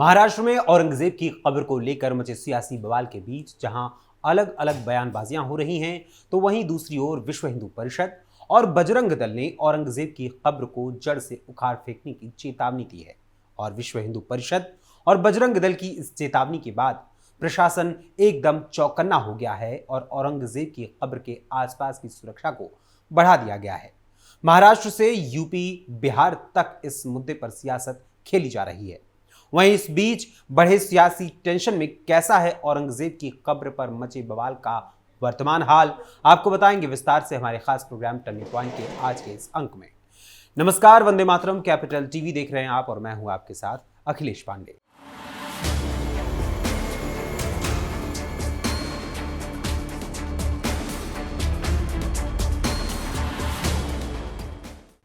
महाराष्ट्र में औरंगजेब की कब्र को लेकर मचे सियासी बवाल के बीच जहां अलग अलग बयानबाजियां हो रही हैं, तो वहीं दूसरी ओर विश्व हिंदू परिषद और बजरंग दल ने औरंगजेब की कब्र को जड़ से उखाड़ फेंकने की चेतावनी दी है। और विश्व हिंदू परिषद और बजरंग दल की इस चेतावनी के बाद प्रशासन एकदम चौकन्ना हो गया है और औरंगजेब की कब्र के आसपास की सुरक्षा को बढ़ा दिया गया है। महाराष्ट्र से यूपी बिहार तक इस मुद्दे पर सियासत खेली जा रही है। वहीं इस बीच बढ़े सियासी टेंशन में कैसा है औरंगजेब की कब्र पर मचे बवाल का वर्तमान हाल, आपको बताएंगे विस्तार से हमारे खास प्रोग्राम टर्निंग पॉइंट के आज के इस अंक में। नमस्कार, वंदे मातरम, कैपिटल टीवी देख रहे हैं आप और मैं हूं आपके साथ अखिलेश पांडे।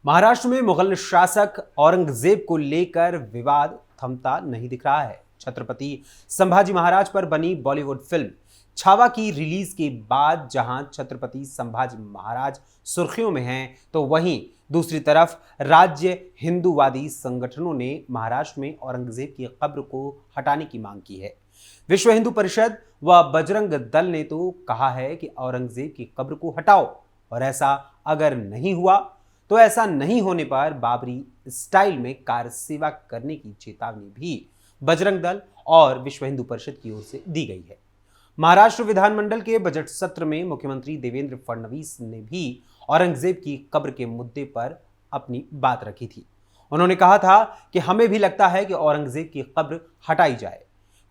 महाराष्ट्र में मुगल शासक औरंगजेब को लेकर विवाद थमता नहीं दिख रहा है। छत्रपति संभाजी महाराज पर बनी बॉलीवुड फिल्म छावा की रिलीज के बाद जहां छत्रपति संभाजी महाराज सुर्खियों में हैं, तो वहीं दूसरी तरफ राज्य हिंदूवादी संगठनों ने महाराष्ट्र में औरंगजेब की कब्र को हटाने की मांग की है। विश्व हिंदू परिषद व बजरंग दल ने तो कहा है कि औरंगजेब की कब्र को हटाओ, और ऐसा अगर नहीं हुआ तो ऐसा नहीं होने पर बाबरी स्टाइल में कार सेवा करने की चेतावनी भी बजरंग दल और विश्व हिंदू परिषद की ओर से दी गई है। महाराष्ट्र विधानमंडल के बजट सत्र में मुख्यमंत्री देवेंद्र फडणवीस ने भी औरंगजेब की कब्र के मुद्दे पर अपनी बात रखी थी। उन्होंने कहा था कि हमें भी लगता है कि औरंगजेब की कब्र हटाई जाए।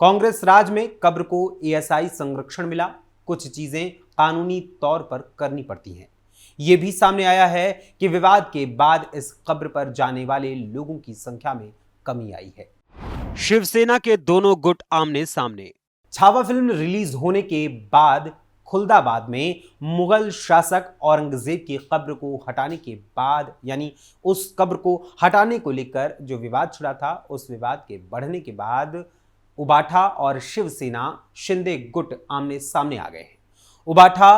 कांग्रेस राज में कब्र को एएसआई संरक्षण मिला, कुछ चीजें कानूनी तौर पर करनी पड़ती हैं। ये भी सामने आया है कि विवाद के बाद इस कब्र पर जाने वाले लोगों की संख्या में कमी आई है। शिवसेना के दोनों गुट आमने सामने। छावा फिल्म रिलीज होने के बाद खुलदाबाद में मुगल शासक औरंगजेब की कब्र को हटाने के बाद, यानी उस कब्र को हटाने को लेकर जो विवाद छिड़ा था, उस विवाद के बढ़ने के बाद उबाठा और शिवसेना शिंदे गुट आमने सामने आ गए हैं। उबाठा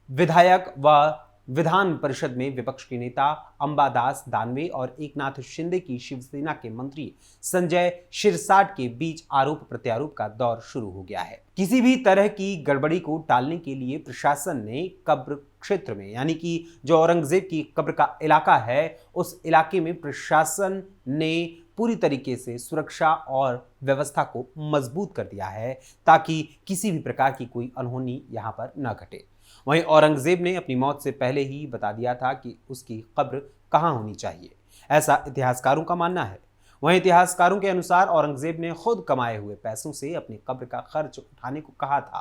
विधायक व विधान परिषद में विपक्ष के नेता अंबादास दानवे और एकनाथ शिंदे की शिवसेना के मंत्री संजय शिरसाट के बीच आरोप प्रत्यारोप का दौर शुरू हो गया है। किसी भी तरह की गड़बड़ी को टालने के लिए प्रशासन ने कब्र क्षेत्र में, यानी कि जो औरंगजेब की कब्र का इलाका है, उस इलाके में प्रशासन ने पूरी तरीके से सुरक्षा और व्यवस्था को मजबूत कर दिया है ताकि किसी भी प्रकार की कोई अनहोनी यहां पर न घटे। वहीं औरंगजेब ने अपनी मौत से पहले ही बता दिया था कि उसकी कब्र कहां होनी चाहिए, ऐसा इतिहासकारों का मानना है। वहीं इतिहासकारों के अनुसार औरंगजेब ने खुद कमाए हुए पैसों से अपनी कब्र का खर्च उठाने को कहा था।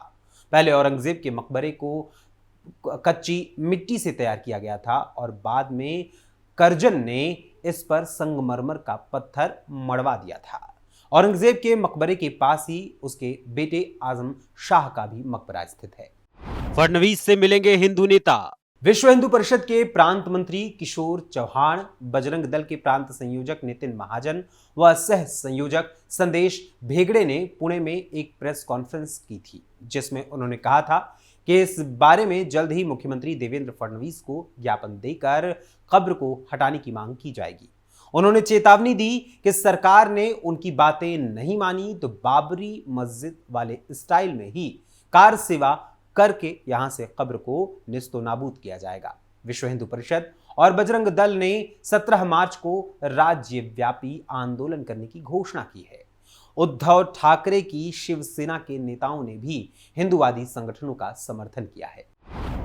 पहले औरंगजेब के मकबरे को कच्ची मिट्टी से तैयार किया गया था और बाद में करजन ने इस पर संगमरमर का पत्थर मढ़वा दिया था। औरंगजेब के मकबरे के पास ही उसके बेटे आजम शाह का भी मकबरा स्थित है। फडणवीस से मिलेंगे हिंदू नेता। विश्व हिंदू परिषद के प्रांत मंत्री किशोर चौहान, बजरंग दल के प्रांत संयोजक नितिन महाजन व सह संयोजक संदेश भेगड़े ने पुणे में एक प्रेस कॉन्फ्रेंस की थी, जिसमें उन्होंने कहा था कि इस बारे में जल्द ही मुख्यमंत्री देवेंद्र फडणवीस को ज्ञापन देकर कब्र को हटाने की मांग की जाएगी। उन्होंने चेतावनी दी कि सरकार ने उनकी बातें नहीं मानी तो बाबरी मस्जिद वाले स्टाइल में ही कार सेवा करके यहां से कब्र को निस्तो नाबूद किया जाएगा। विश्व हिंदू परिषद और बजरंग दल ने 17 मार्च को राज्यव्यापी आंदोलन करने की घोषणा की है। उद्धव ठाकरे की शिवसेना के नेताओं ने भी हिंदूवादी संगठनों का समर्थन किया है।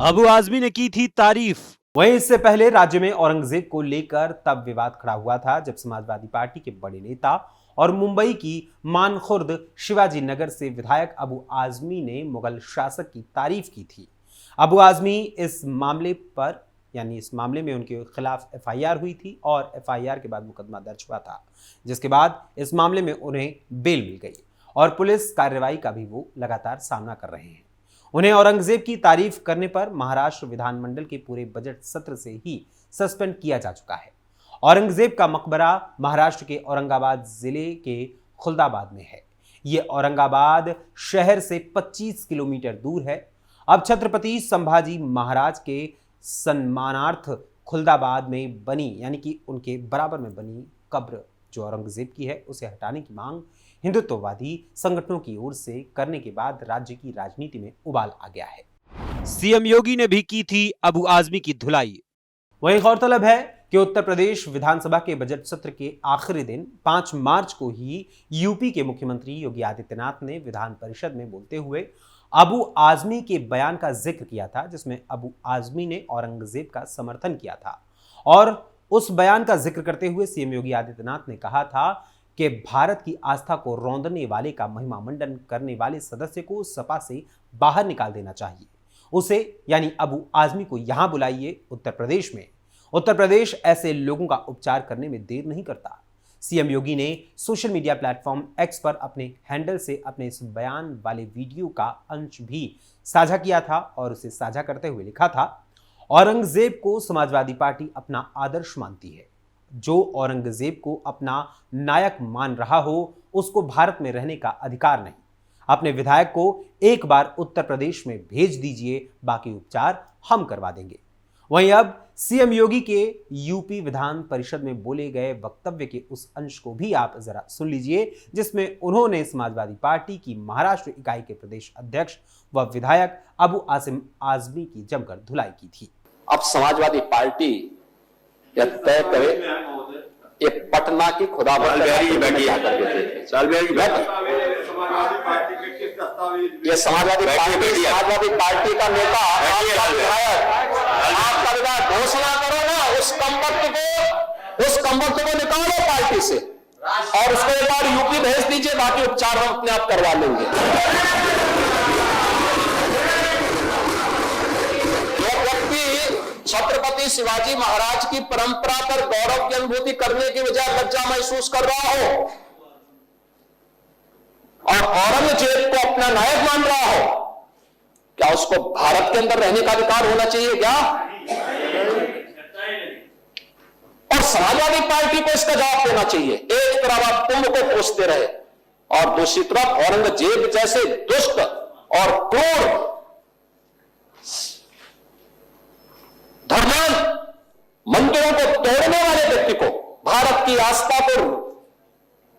अबू आजमी ने की थी तारीफ। वहीं इससे पहले राज्य में औरंगजेब को लेकर तब विवाद खड़ा हुआ था जब समाजवादी पार्टी के बड़े नेता और मुंबई की मानखुर्द शिवाजी नगर से विधायक अबू आजमी ने मुगल शासक की तारीफ की थी। अबू आजमी इस मामले पर, यानी इस मामले में उनके खिलाफ एफआईआर हुई थी और एफआईआर के बाद मुकदमा दर्ज हुआ था, जिसके बाद इस मामले में उन्हें बेल मिल गई और पुलिस कार्रवाई का भी वो लगातार सामना कर रहे हैं। उन्हें औरंगजेब की तारीफ करने पर महाराष्ट्र विधानमंडल के पूरे बजट सत्र से ही सस्पेंड किया जा चुका है। औरंगजेब का मकबरा महाराष्ट्र के औरंगाबाद जिले के खुलदाबाद में है। ये औरंगाबाद शहर से 25 किलोमीटर दूर है। अब छत्रपति संभाजी महाराज के सम्मानार्थ खुलदाबाद में बनी, यानी कि उनके बराबर में बनी कब्र जो औरंगजेब की है, उसे हटाने की मांग हिंदुत्ववादी संगठनों की ओर से करने के बाद राज्य की राजनीति में उबाल आ गया है। सीएम योगी ने भी की थी अबू आजमी की धुलाई। वहीं गौरतलब है कि उत्तर प्रदेश विधानसभा के बजट सत्र के आखिरी दिन 5 मार्च को ही यूपी के मुख्यमंत्री योगी आदित्यनाथ ने विधान परिषद में बोलते हुए अबू आजमी के बयान का जिक्र किया था, जिसमें अबू आजमी ने औरंगजेब का समर्थन किया था। और उस बयान का जिक्र करते हुए सीएम योगी आदित्यनाथ ने कहा था कि भारत की आस्था को रौंदने वाले का महिमा मंडन करने वाले सदस्य को सपा से बाहर निकाल देना चाहिए। उसे यानी अबू आजमी को यहां बुलाइए उत्तर प्रदेश में। उत्तर प्रदेश ऐसे लोगों का उपचार करने में देर नहीं करता। सीएम योगी ने सोशल मीडिया प्लेटफॉर्म एक्स पर अपने हैंडल से अपने इस बयान वाले वीडियो का अंश भी साझा किया था और उसे साझा करते हुए लिखा था, औरंगजेब को समाजवादी पार्टी अपना आदर्श मानती है। जो औरंगजेब को अपना नायक मान रहा हो उसको भारत में रहने का अधिकार नहीं। अपने विधायक को एक बार उत्तर प्रदेश में भेज दीजिए, बाकी उपचार हम करवा देंगे। वहीं अब सीएम योगी के यूपी विधान परिषद में बोले गए वक्तव्य के उस अंश को भी आप जरा सुन लीजिए, जिसमें उन्होंने समाजवादी पार्टी की महाराष्ट्र इकाई के प्रदेश अध्यक्ष व विधायक अबू आजमी की जमकर धुलाई की थी। अब समाजवादी पार्टी यह तय करे ये पटना की खुदाबंद ये समाजवादी पार्टी का नेता आपका विधायक घोषणा करो ना, उस कमबख्त को निकालो पार्टी से और उसको एक बार यूपी भेज दीजिए, बाकी उपचार हम अपने आप करवा लेंगे। जो व्यक्ति छत्रपति शिवाजी महाराज की परंपरा पर गौरव की अनुभूति करने की बजाय लज्जा महसूस कर रहा हो और औरंगजेब को अपना नायक मान रहा हो, क्या उसको भारत के अंदर रहने का अधिकार होना चाहिए क्या? और समाजवादी पार्टी को इसका जवाब देना चाहिए। एक तरफ आप कुंभ को कोसते रहे और दूसरी तरफ औरंगजेब जैसे दुष्ट और क्रूर धर्मान मंदिरों को तोड़ने वाले व्यक्ति को, भारत की आस्था को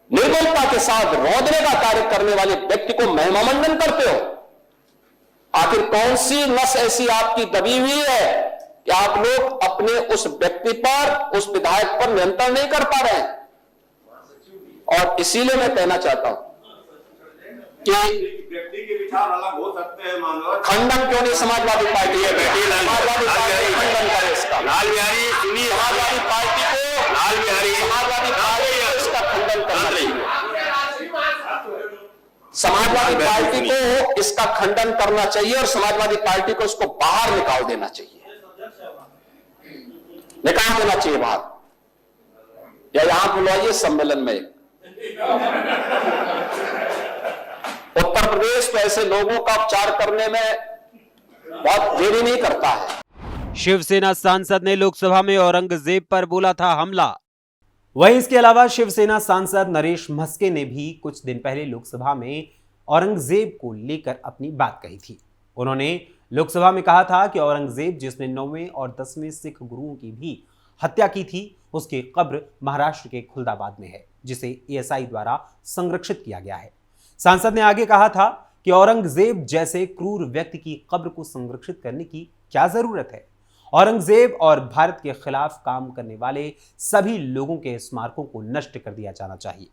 निर्मलता के साथ रौंदने का कार्य करने वाले व्यक्ति को महिमा मंडन करते हो। आखिर कौन सी नस ऐसी आपकी दबी हुई है कि आप लोग अपने उस व्यक्ति पर, उस विधायक पर नियंत्रण नहीं कर पा रहे हैं? और इसीलिए मैं कहना चाहता हूं कि व्यक्ति के विचार अलग हो सकते हैं, मानव खंडन क्यों नहीं समाजवादी पार्टी है? समाजवादी पार्टी खंडन करे इसका। लाल बिहारी सुनिए, समाजवादी पार्टी को समाजवादी पार्टी को इसका खंडन करना चाहिए। समाजवादी पार्टी को इसका खंडन करना चाहिए और समाजवादी पार्टी को इसको बाहर निकाल देना चाहिए, निकाल देना चाहिए बाहर, या यहां बुलवाइए सम्मेलन में। उत्तर प्रदेश तो ऐसे लोगों का उपचार करने में बहुत देरी नहीं करता है। शिवसेना सांसद ने लोकसभा में औरंगजेब पर बोला था हमला। वहीं इसके अलावा शिवसेना सांसद नरेश म्हस्के ने भी कुछ दिन पहले लोकसभा में औरंगजेब को लेकर अपनी बात कही थी। उन्होंने लोकसभा में कहा था कि औरंगजेब जिसने 9वें और 10वें सिख गुरुओं की भी हत्या की थी, उसकी कब्र महाराष्ट्र के खुलदाबाद में है, जिसे एएसआई द्वारा संरक्षित किया गया है। सांसद ने आगे कहा था कि औरंगजेब जैसे क्रूर व्यक्ति की कब्र को संरक्षित करने की क्या जरूरत है। औरंगजेब और भारत के खिलाफ काम करने वाले सभी लोगों के स्मारकों को नष्ट कर दिया जाना चाहिए।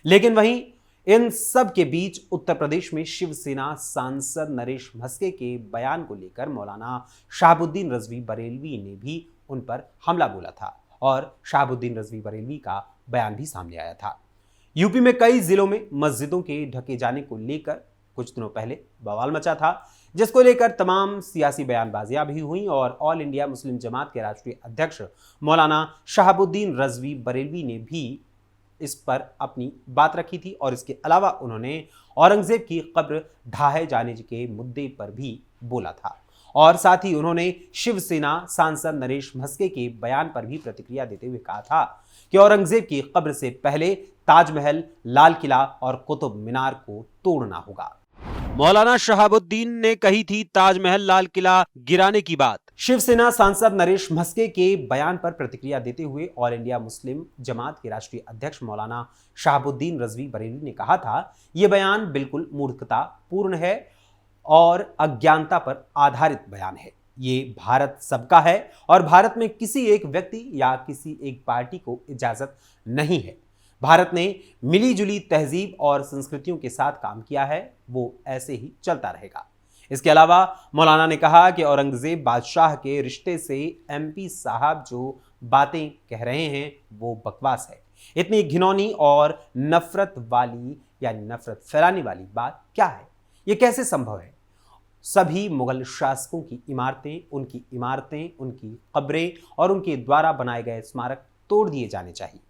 लेकिन वहीं इन सब के बीच उत्तर प्रदेश में शिवसेना सांसद नरेश म्हस्के के बयान को लेकर मौलाना शहाबुद्दीन रजवी बरेलवी ने भी उन पर हमला बोला था और शहाबुद्दीन रजवी बरेलवी का बयान भी सामने आया था। यूपी में कई जिलों में मस्जिदों के ढके जाने को लेकर कुछ दिनों पहले बवाल मचा था, जिसको लेकर तमाम सियासी बयानबाजियां भी हुई और ऑल इंडिया मुस्लिम जमात के राष्ट्रीय अध्यक्ष मौलाना शहाबुद्दीन रजवी बरेलवी ने भी इस पर अपनी बात रखी थी और इसके अलावा उन्होंने औरंगजेब की कब्र ढाहे जाने के मुद्दे पर भी बोला था और साथ ही उन्होंने शिवसेना सांसद नरेश म्हस्के के बयान पर भी प्रतिक्रिया देते हुए कहा था कि औरंगजेब की कब्र से पहले ताजमहल, लाल किला और कुतुब मीनार को तोड़ना होगा। मौलाना शहाबुद्दीन ने कही थी ताजमहल लाल किला गिराने की बात। शिवसेना सांसद नरेश म्हस्के के बयान पर प्रतिक्रिया देते हुए ऑल इंडिया मुस्लिम जमात के राष्ट्रीय अध्यक्ष मौलाना शहाबुद्दीन रजवी बरेली ने कहा था, यह बयान बिल्कुल मूर्खता पूर्ण है और अज्ञानता पर आधारित बयान है। ये भारत सबका है और भारत में किसी एक व्यक्ति या किसी एक पार्टी को इजाजत नहीं है। भारत ने मिलीजुली तहजीब और संस्कृतियों के साथ काम किया है, वो ऐसे ही चलता रहेगा। इसके अलावा मौलाना ने कहा कि औरंगजेब बादशाह के रिश्ते से एमपी साहब जो बातें कह रहे हैं वो बकवास है। इतनी घिनौनी और नफरत वाली यानी नफरत फैलाने वाली बात क्या है? ये कैसे संभव है? सभी मुगल शासकों की इमारतें, उनकी कब्रें और उनके द्वारा बनाए गए स्मारक तोड़ दिए जाने चाहिए।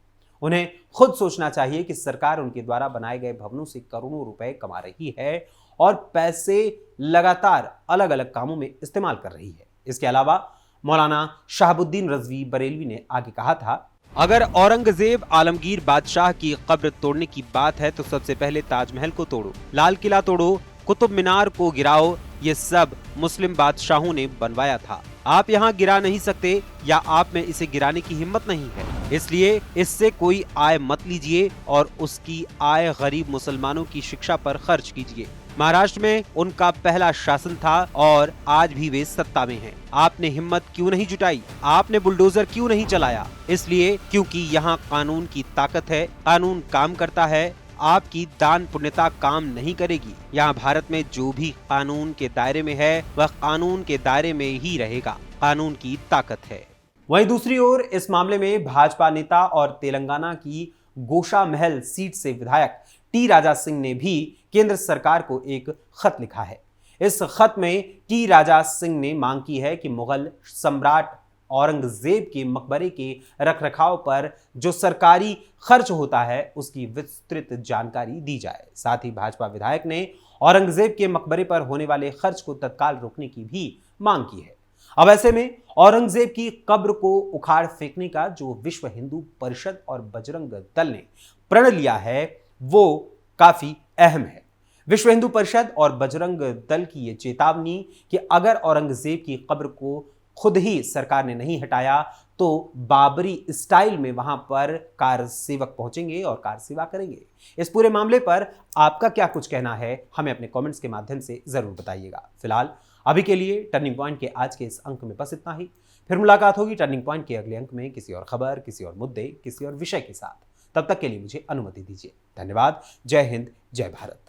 उन्हें खुद सोचना चाहिए कि सरकार उनके द्वारा बनाए गए भवनों से करोड़ों रुपए कमा रही है और पैसे लगातार अलग अलग कामों में इस्तेमाल कर रही है। इसके अलावा मौलाना शहाबुद्दीन रजवी बरेलवी ने आगे कहा था, अगर औरंगजेब आलमगीर बादशाह की कब्र तोड़ने की बात है तो सबसे पहले ताजमहल को तोड़ो, लाल किला तोड़ो, कुतुब मीनार को गिराओ। ये सब मुस्लिम बादशाहों ने बनवाया था। आप यहाँ गिरा नहीं सकते या आप में इसे गिराने की हिम्मत नहीं है, इसलिए इससे कोई आय मत लीजिए और उसकी आय गरीब मुसलमानों की शिक्षा पर खर्च कीजिए। महाराष्ट्र में उनका पहला शासन था और आज भी वे सत्ता में हैं। आपने हिम्मत क्यों नहीं जुटाई? आपने बुलडोजर क्यों नहीं चलाया? इसलिए क्योंकि यहाँ कानून की ताकत है, कानून काम करता है। आपकी दान पुण्यता काम नहीं करेगी। यहाँ भारत में जो भी कानून के दायरे में है वह कानून के दायरे में ही रहेगा। कानून की ताकत है। वहीं दूसरी ओर इस मामले में भाजपा नेता और तेलंगाना की गोशा महल सीट से विधायक टी राजा सिंह ने भी केंद्र सरकार को एक खत लिखा है। इस खत में टी राजा सिंह ने मांग की है कि मुगल सम्राट औरंगजेब के मकबरे के रखरखाव पर जो सरकारी खर्च होता है उसकी विस्तृत जानकारी दी जाए। साथ ही भाजपा विधायक ने औरंगजेब के मकबरे पर होने वाले खर्च को तत्काल रोकने की भी मांग की है। अब ऐसे में औरंगजेब की कब्र को उखाड़ फेंकने का जो विश्व हिंदू परिषद और बजरंग दल ने प्रण लिया है वो काफी अहम है। विश्व हिंदू परिषद और बजरंग दल की ये चेतावनी कि अगर औरंगजेब की कब्र को खुद ही सरकार ने नहीं हटाया तो बाबरी स्टाइल में वहां पर कार सेवक पहुंचेंगे और कार सेवा करेंगे। इस पूरे मामले पर आपका क्या कुछ कहना है हमें अपने कमेंट्स के माध्यम से जरूर बताइएगा। फिलहाल अभी के लिए टर्निंग पॉइंट के आज के इस अंक में बस इतना ही। फिर मुलाकात होगी टर्निंग पॉइंट के अगले अंक में किसी और खबर, किसी और मुद्दे, किसी और विषय के साथ। तब तक के लिए मुझे अनुमति दीजिए। धन्यवाद। जय हिंद, जय भारत।